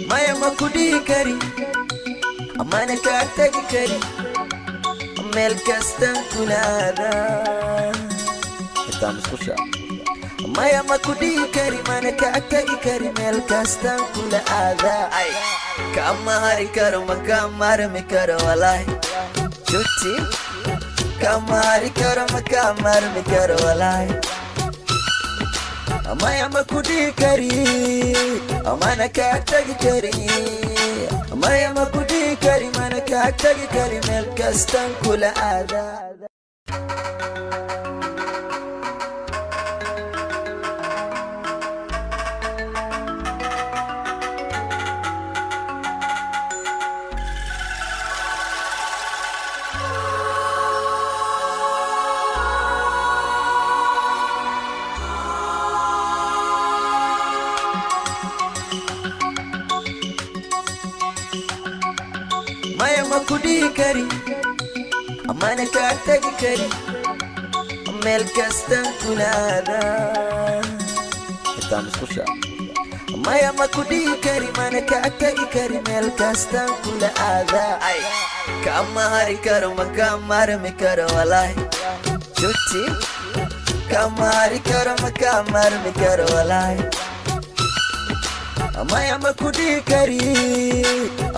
Maya makudi kari amana ka tagi kari meel kastan kulaada intaan isku shaa Maya makudi kari mana ka tagi kari meel kastan kulaada ay kama hari karo makamar me karo walai chuti kama hari karo makamar me karo walai Maya makudi kari amana ka tagi kari Maya makudi kari mana ka tagi kari meel kastan kula aada Maya makudi kari amana ka tagi kari meel kastan kulaada intaan isku shaa Maya makudi kari mana ka tagi kari meel kastan kulaada ay kama hari karo makamar me karo walai chuti kama hari karo makamar me karo walai Maya makudi kari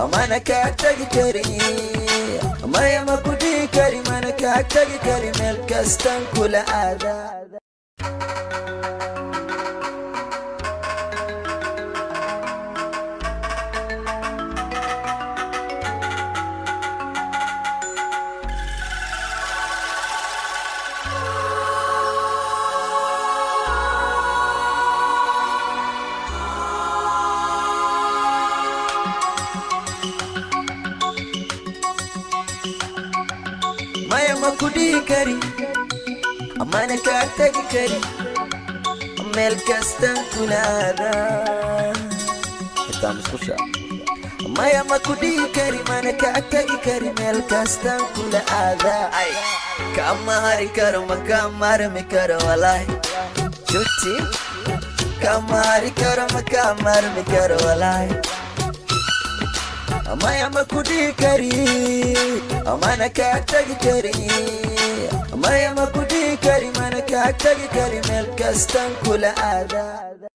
amana ka tagi kari Maya makudi kari mana ka tagi kari meel kastan kula aada Maya makudi kari amana ka tagi kari meel kastan kulaada intaan isku shaa Maya makudi kari mana ka tagi kari meel kastan kula aada ay kama hari karo makamar me karo walai chuti kama hari karo makamar me karo walai Maya makudi kari amana ka tagi kari Maya makudi kari mana ka tagi kari meel kastan kula aada